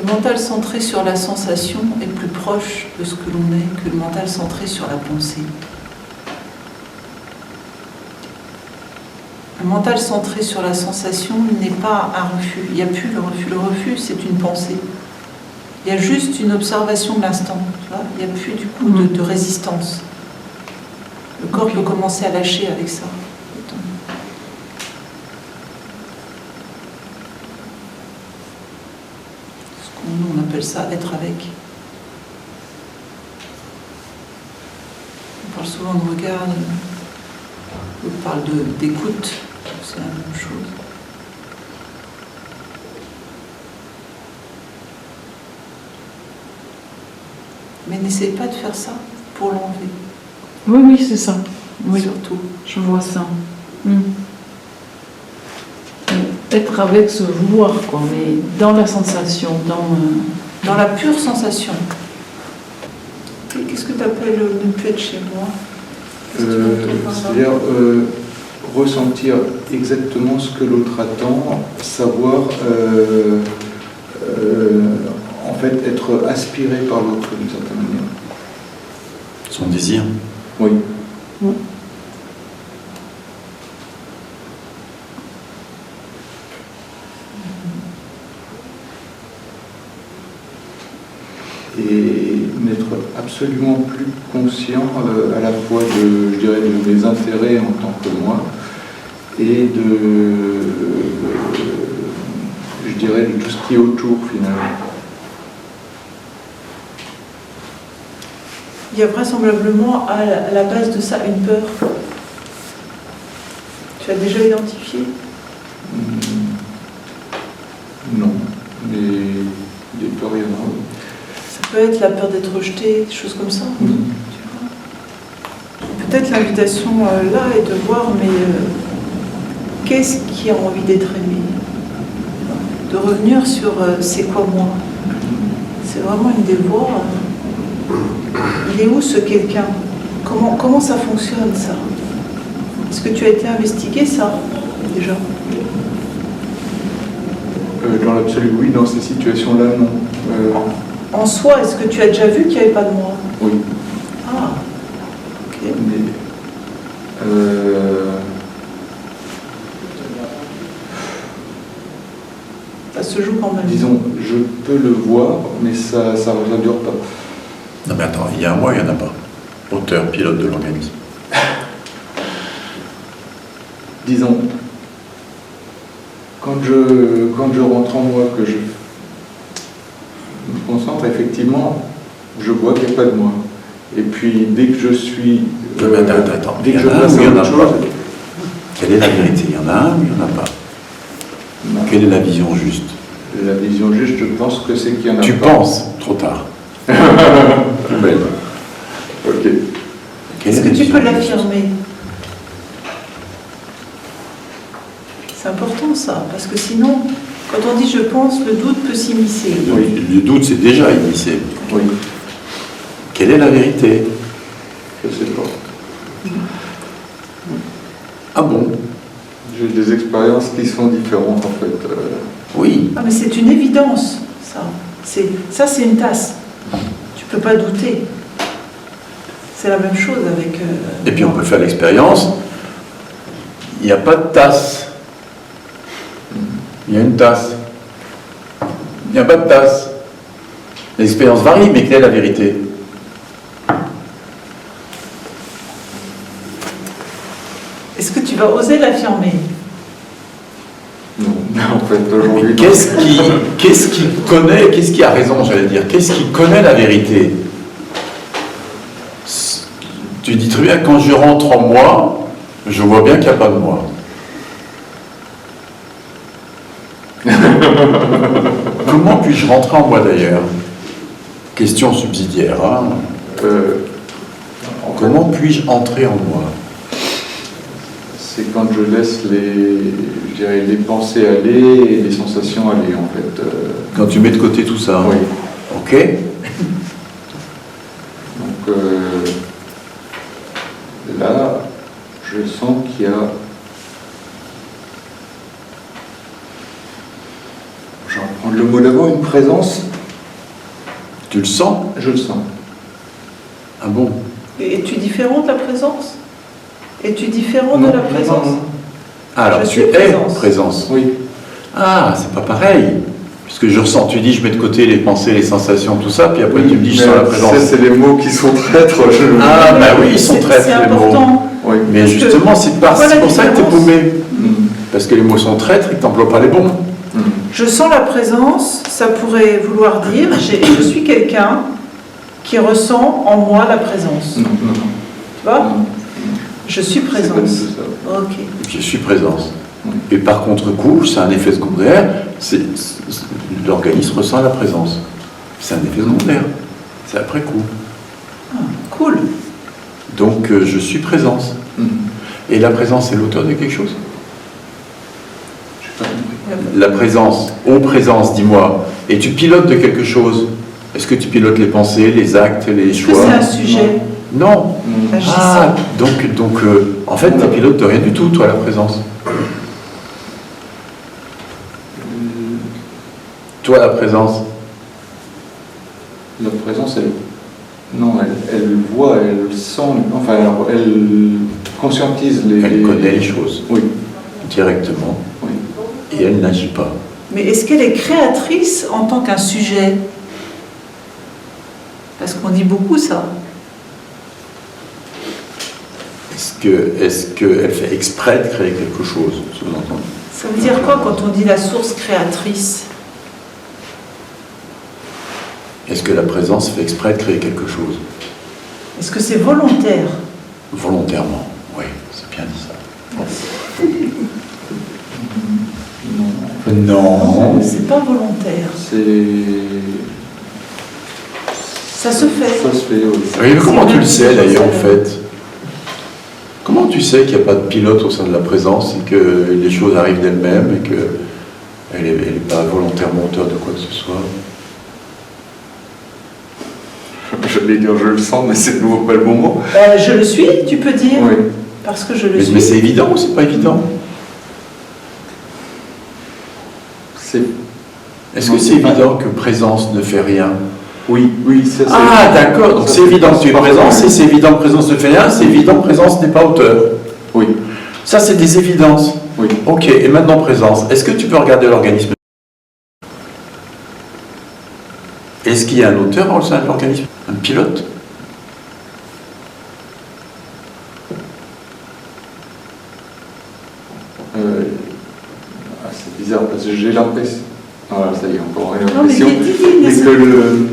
Le mental centré sur la sensation est plus proche de ce que l'on est que le mental centré sur la pensée. Le mental centré sur la sensation n'est pas un refus. Il n'y a plus le refus. Le refus, c'est une pensée. Il y a juste une observation de l'instant. Tu vois, il n'y a plus du coup de résistance. Le corps peut commencer à lâcher avec ça. On appelle ça être avec. On parle souvent de regard, on parle d'écoute, c'est la même chose. Mais n'essayez pas de faire ça pour l'enlever. Oui, oui, c'est ça. Oui. Surtout. Je vois ça. Être avec, se voir, quoi, mais dans la sensation, dans la pure sensation. Qu'est-ce que tu appelles ne plus être chez moi? C'est-à-dire ressentir exactement ce que l'autre attend, savoir en fait être aspiré par l'autre d'une certaine manière. Son désir. Oui. Et n'être absolument plus conscient à la fois de, je dirais, de mes intérêts en tant que moi et je dirais, de tout ce qui est autour finalement. Il y a vraisemblablement à la base de ça une peur. Tu as déjà identifié? Non, mais des peurs, il y en a. Ça peut être la peur d'être rejeté, des choses comme ça. Peut-être l'invitation là est de voir, mais qu'est-ce qui a envie d'être aimé? De revenir sur c'est quoi moi? C'est vraiment une des voies. Il est où ce quelqu'un? Comment ça fonctionne ça? Est-ce que tu as été investigué ça déjà? Dans l'absolu, oui. Dans ces situations-là, non. En soi, est-ce que tu as déjà vu qu'il n'y avait pas de moi? Oui. Ah, ok. Mais, ça se joue quand même. disons, je peux le voir, mais ça ne dure pas. Non mais attends, il y a un moi, il n'y en a pas. Auteur, pilote de l'organisme. Disons, quand je rentre en moi, que je me concentre, effectivement, je vois qu'il n'y a pas de moi. Et puis, dès que je suis... Non mais attends, dès il y que je en a un passe ou il n'y à en a autre pas? chose... Quelle est la vérité? Il y en a un ou il n'y en a pas? Non. Quelle est la vision juste? La vision juste, je pense que c'est qu'il y en a Tu pas. penses, trop tard. Belle. Ok. Quelle Est-ce est que la tu vision peux juste? l'affirmer? C'est important ça, parce que sinon, quand on dit je pense, le doute peut s'immiscer. Oui. Le doute, c'est déjà initié. Oui. Quelle est la vérité? Je sais pas. Ah bon? J'ai des expériences qui sont différentes, en fait. Oui. Ah mais c'est une évidence, ça. Ça c'est une tasse. Tu peux pas douter. C'est la même chose avec... Et puis on peut faire l'expérience. Il n'y a pas de tasse. Il y a une tasse. Il n'y a pas de tasse. L'expérience varie, mais quelle est la vérité? Est-ce que tu vas oser l'affirmer? Non, en fait, aujourd'hui... Qu'est-ce qui connaît, qu'est-ce qui a raison, j'allais dire? Qu'est-ce qui connaît la vérité? Tu dis très bien, quand je rentre en moi, je vois bien qu'il n'y a pas de moi. Comment puis-je rentrer en moi d'ailleurs? Question subsidiaire. Hein? Comment puis-je entrer en moi? C'est quand je laisse je dirais, les pensées aller et les sensations aller, en fait. Quand tu mets de côté tout ça. Oui. Ok. Donc là, je sens qu'il y a... Je vais reprendre le mot d'abord, une présence Tu le sens? Je le sens. Ah bon? Et es-tu différent de la présence? Es-tu différent de Non, la non, présence? non, non. Ah, alors Je tu suis es présence. présence. Oui. Ah, c'est pas pareil. Puisque je ressens, tu dis je mets de côté les pensées, les sensations, tout ça, puis après tu me dis je mais sens la présence. ça, c'est les mots qui sont traîtres. Ah, bah oui, ils sont C'est- traîtres, c'est les mots. important. Oui. Mais Parce que justement, c'est voilà la pour ça que t'es différence. paumé. Mm. Parce que les mots sont traîtres et que t'emploies pas les bons. Mm. Je sens la présence, ça pourrait vouloir dire je suis quelqu'un qui ressent en moi la présence. Non, non, non. Tu vois? Non. Je suis C'est pas du présence. tout ça. Ok. Je suis présence. Oui. Et par contre-coup, c'est un effet secondaire, l'organisme ressent la présence. C'est un effet secondaire. C'est après coup. Cool. Donc je suis présence. Mm. Et la présence est l'auteur de quelque chose? J'ai pas compris. La présence, présence, dis-moi. Et tu pilotes de quelque chose. Est-ce que tu pilotes les pensées, les actes, les Est-ce que choix? c'est un sujet Non. Mm. agissant? Ah, donc en fait, tu pilotes de rien du tout, toi, la présence. Toi, la présence. La présence, elle voit, elle sent, enfin, alors, elle conscientise Elle connaît les choses Oui, directement oui. et elle n'agit pas. Mais est-ce qu'elle est créatrice en tant qu'un sujet? Parce qu'on dit beaucoup ça. Est-ce qu'elle fait exprès de créer quelque chose, sous-entendu? Ça veut dire quoi quand on dit la source créatrice? Est-ce que la présence fait exprès de créer quelque chose? Est-ce que c'est volontaire? Volontairement, oui, c'est bien dit ça. Non. Non. C'est pas volontaire. Ça se fait. Ça se fait, oui. Oui, mais comment tu le sais d'ailleurs en fait? Comment tu sais qu'il n'y a pas de pilote au sein de la présence et que les choses arrivent d'elles-mêmes et qu'elle n'est pas volontairement auteur de quoi que ce soit? J'allais dire je le sens, mais c'est de nouveau pas le bon mot. Je le suis, tu peux dire, Oui. parce que je le Mais suis. c'est évident ou c'est pas évident? Est-ce que c'est évident que présence ne fait rien? Oui, ça c'est. Ah d'accord, donc Ça, c'est évident que tu es pas présence, vrai. et c'est évident que présence ne fait rien, c'est évident que présence n'est pas auteur. Oui, Ça c'est des évidences. oui. Ok, et maintenant présence, est-ce que tu peux regarder l'organisme? Est-ce qu'il y a un auteur au sein de l'organisme? Un pilote? C'est bizarre parce que j'ai l'impression. Voilà, ça y est, encore Non, mais l'impression. dis, Mais que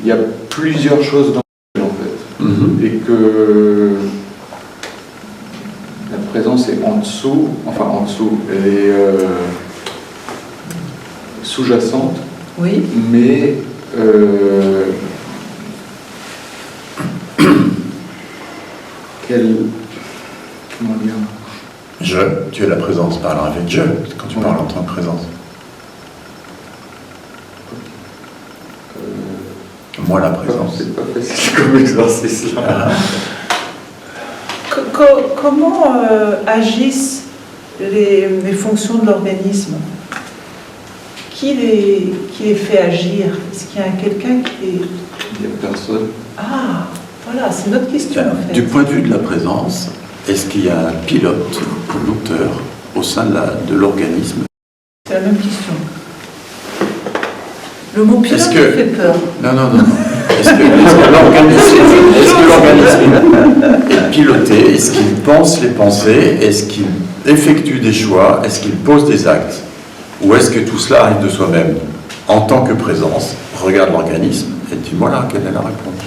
il y a plusieurs choses dans le en fait. Mhm. Et que la présence est en dessous, elle est sous-jacente, Oui. mais qu'elle. Comment dire? Tu es la présence, parlant avec je, quand tu Ouais. parles en tant que présence. Moi la présence. C'est pas facile comme exercice là. Ah. Comment agissent les fonctions de l'organisme? Qui les fait agir? Est-ce qu'il y a quelqu'un qui les... Il n'y a personne. Ah, voilà, c'est notre question en fait. Du point de vue de la présence, est-ce qu'il y a un pilote ou l'auteur au sein de l'organisme? C'est la même question. Le mot pilote Est-ce me que- fait peur. Non. Est-ce que l'organisme est piloté? Est-ce qu'il pense les pensées? Est-ce qu'il effectue des choix? Est-ce qu'il pose des actes? Ou est-ce que tout cela arrive de soi-même? En tant que présence, regarde l'organisme et dis-moi là, quelle est la réponse?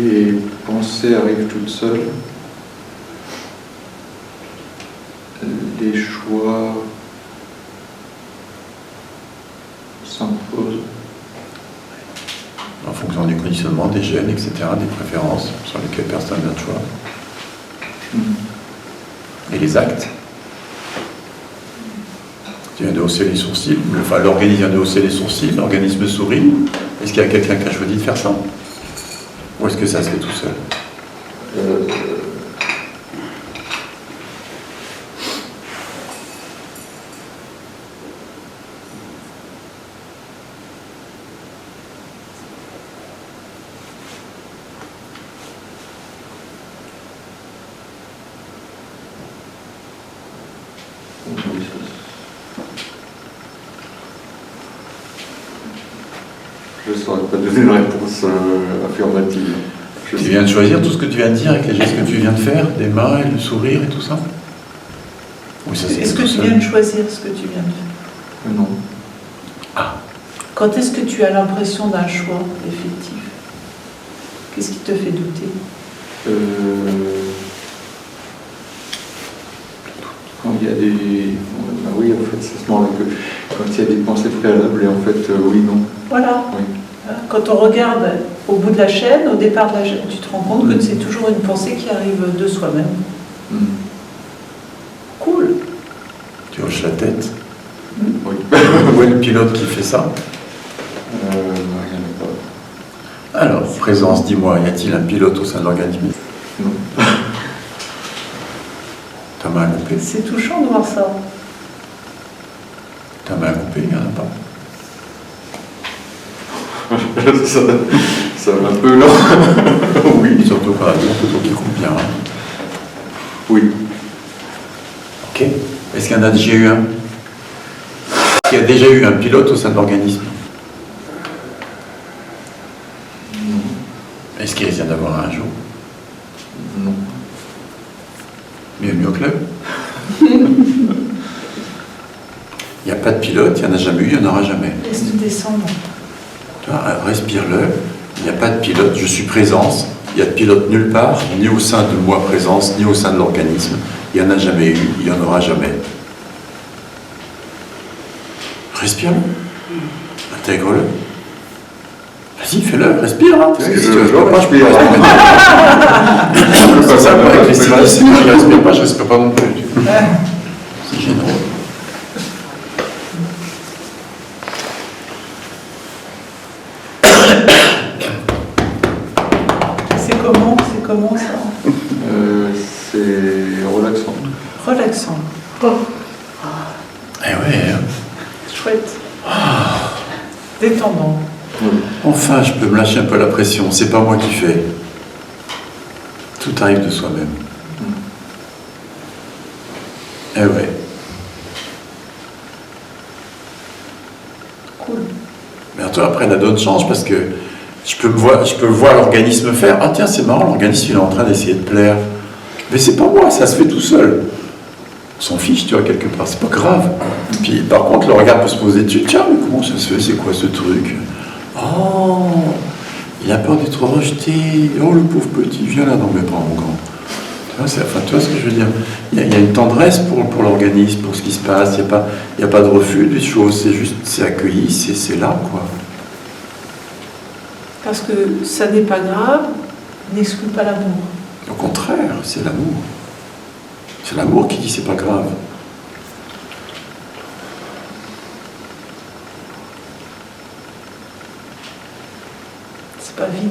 Les pensées arrivent toutes seules. Les choix s'imposent. En fonction du conditionnement, des gènes, etc., des préférences sur lesquelles personne n'a de choix. Et les actes. Tu viens de hausser les sourcils, enfin l'organisme vient de hausser les sourcils, l'organisme sourit. Est-ce qu'il y a quelqu'un qui a choisi de faire ça? Ou est-ce que ça se fait tout seul? Je ne saurais pas donner une réponse affirmative. Tu viens de choisir tout ce que tu viens de dire avec les gestes que tu viens de faire, des mains et le sourire et tout ça? Oui, ça, c'est Est-ce que tout tu seul. viens de choisir ce que tu viens de faire? Non. Quand est-ce que tu as l'impression d'un choix effectif? Qu'est-ce qui te fait douter? Quand il y a des... Ah oui, en fait, c'est à ce moment-là que... Quand il y a des pensées préalables, et en fait, oui, non. Voilà. Oui. Quand on regarde au bout de la chaîne, au départ de la chaîne, tu te rends compte que c'est toujours une pensée qui arrive de soi-même. Mm. Cool. Tu hoches la tête. Oui. Où est le pilote qui fait ça? Il n'y en a pas. Alors, présence, dis-moi, y a-t-il un pilote au sein de l'organisme? Non. Ta main coupée? C'est touchant de voir ça. Ta main coupée, il n'y en a pas. Ça va un peu lent. Oui. Surtout pas surtout qui coupe bien. Hein. Oui. Ok. Est-ce qu'il y en a déjà eu un? Est-ce qu'il y a déjà eu un pilote au sein de l'organisme? Non. Est-ce qu'il risque d'y en avoir un jour? Non. Bienvenue au club. Il n'y a pas de pilote, il n'y en a jamais eu, il n'y en aura jamais. Laisse-le descendre. Tu vois, respire-le. Il n'y a pas de pilote, je suis présence. Il n'y a de pilote nulle part, ni au sein de moi présence, ni au sein de l'organisme. Il n'y en a jamais eu, il n'y en aura jamais. Respire-le. Intègre-le. Vas-y, fais-le, respire. Hein, parce que si tu ne respires pas, je peux pas respirer. C'est ça, avec les stylistes, si je ne respire pas, je ne respire pas non plus. C'est gênant. C'est comment ça? C'est relaxant. Relaxant. Eh ouais, hein. Chouette. Détendant. Enfin, je peux me lâcher un peu la pression. C'est pas moi qui fais. Tout arrive de soi-même. Eh ouais. Cool. Mais toi, après, la donne change parce que je peux voir l'organisme faire. Ah tiens, c'est marrant, l'organisme, il est en train d'essayer de plaire. Mais c'est pas moi, ça se fait tout seul. On s'en fiche, tu vois, quelque part. C'est pas grave. Puis, par contre, le regard peut se poser dessus. Tiens, mais comment ça se fait? C'est quoi ce truc? Oh, il a peur d'être rejeté. Oh, le pauvre petit, viens là dans mes bras, mon grand. Tu vois ce que je veux dire? Il y a une tendresse pour l'organisme, pour ce qui se passe. Il n'y a pas de refus des choses. C'est juste, c'est accueilli, c'est là, quoi. Parce que ça n'est pas grave, n'exclut pas l'amour. Au contraire, c'est l'amour. C'est l'amour qui dit c'est pas grave. C'est pas vide.